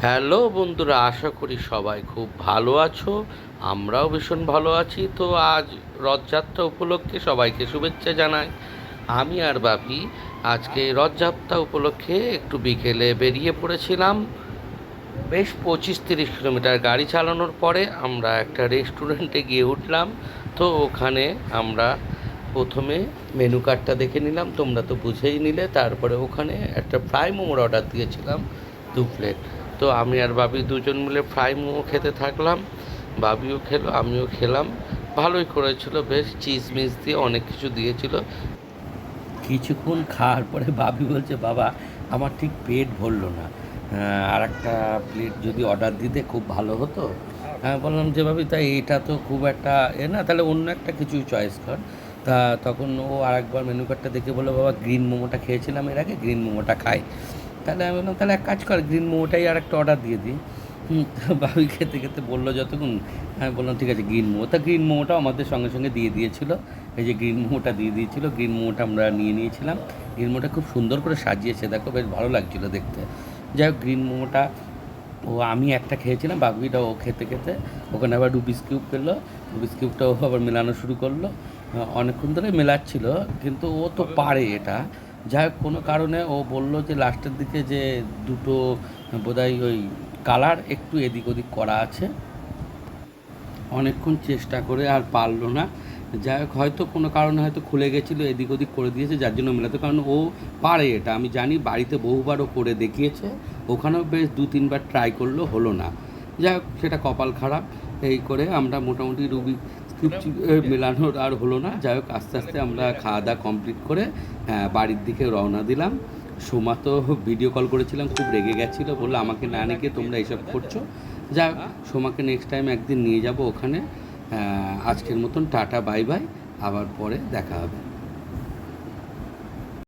Hello বন্ধুরা, আশা করি সবাই খুব ভালো আছো। আমরাও ভীষণ ভালো আছি। তো আজ রথযাত্রা উপলক্ষে সবাইকে শুভেচ্ছা জানাই। আমি আর বাপি আজকে রথযাত্রা উপলক্ষে একটু বিকেলে বেরিয়ে পড়েছিলাম। বেশ 25-30 কিলোমিটার গাড়ি চালানোর পরে আমরা একটা রেস্টুরেন্টে গিয়ে উঠলাম। তো ওখানে আমরা প্রথমে মেনু কার্ডটা দেখে নিলাম, তোমরা তো বুঝেই নিলে। তারপরে ওখানে একটা ফ্রাই মোমোর অর্ডার দিয়েছিলাম 2 প্লেট। তো আমি আর বাবি দুজন মিলে ফ্রাই মোমো খেতে থাকলাম। বাবিও খেলো, আমিও খেলাম। ভালোই করেছিল, বেশ চিজ মিজ দিয়ে অনেক কিছু দিয়েছিল। কিছুক্ষণ খাওয়ার পরে বাবি বলছে, বাবা আমার ঠিক পেট ভরলো না, আর একটা প্লেট যদি অর্ডার দিতে খুব ভালো হতো। আমি বললাম যে ভাবি, তাই এটা তো খুব একটা না, তাহলে অন্য একটা কিছু চয়েস কর। তা তখন ও আরেকবার মেনু কার্ডটা দেখে বললো, বাবা গ্রিন মোমোটা খেয়েছিলাম এর আগে, গ্রিন মোমোটা খাই। তাহলে আমি বললাম, তাহলে এক কাজ কর, গ্রিন মোমোটাই আর একটা অর্ডার দিয়ে দিই। তো ভাবি খেতে খেতে বললো যতক্ষণ, আমি বললাম ঠিক আছে গ্রিন মোমো। তা গ্রিন মোমোটাও আমাদের সঙ্গে সঙ্গে দিয়ে দিয়েছিল। এই যে গ্রিন মোমোটা দিয়ে দিয়েছিল, গ্রিন মোমোটা আমরা নিয়ে নিয়েছিলাম। গ্রিন মোমোটা খুব সুন্দর করে সাজিয়েছে, দেখো বেশ ভালো লাগছিলো দেখতে। যাই হোক, গ্রিন মোমোটা আমি একটা খেয়েছিলাম, বাকিটা ও খেতে খেতে ওখানে আবার রুবিস কিউব পেলো। রুবিস কিউবটা ও আবার মেলানো শুরু করলো। অনেকক্ষণ ধরে মেলাচ্ছিল, কিন্তু ও তো পারে এটা। যাই হোক, কোনো কারণে ও বললো যে লাস্টের দিকে যে দুটো বোধহয় ওই কালার একটু এদিক ওদিক করা আছে। অনেকক্ষণ চেষ্টা করে আর পারলো না। যাই হোক, হয়তো কোনো কারণে হয়তো খুলে গেছিলো, এদিক ওদিক করে দিয়েছে, যার জন্য মেলাতে। কারণ ও পারে এটা, আমি জানি, বাড়িতে বহুবারও করে দেখিয়েছে। ওখানেও বেশ 2-3বার ট্রাই করলো, হলো না। যাই হোক, সেটা কপাল খারাপ। এই করে আমরা মোটামুটি রুবি কিউব মেলানোর আর হলো না। যাই হোক, আস্তে আস্তে আমরা খাওয়া দাওয়া কমপ্লিট করে বাড়ির দিকে রওনা দিলাম। সোমা তো ভিডিও কল করেছিলাম, খুব রেগে গেছিলো, বললো আমাকে না নিয়ে তোমরা এইসব করছো। যাই হোক, সোমাকে নেক্সট টাইম একদিন নিয়ে যাব ওখানে। আজকের মতন টাটা, বাই বাই, আবার পরে দেখা হবে।